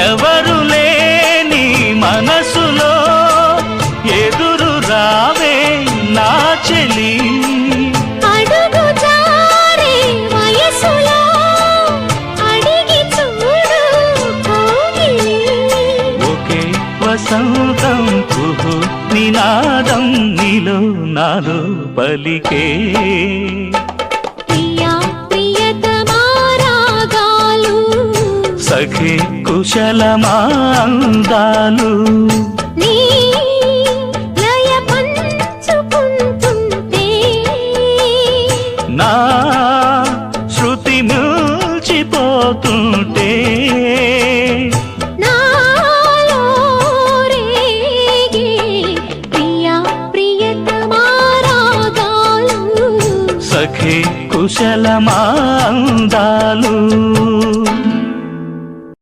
ఎవరు లేని మనసులో ఎదురు రావే నా చెలి, అడుగు జారే వయసులో అడిగి చూడు కోగిలి. ఒకే వసంతం కుహు నినాదం నీలో నాలో పలికే. ప్రియా ప్రియతమా రాగాలు, సఖి కుశలమా అందాలు, నీ లయ పంచుకుంటుంటే నా శృతి మిల్చిపోతుంటే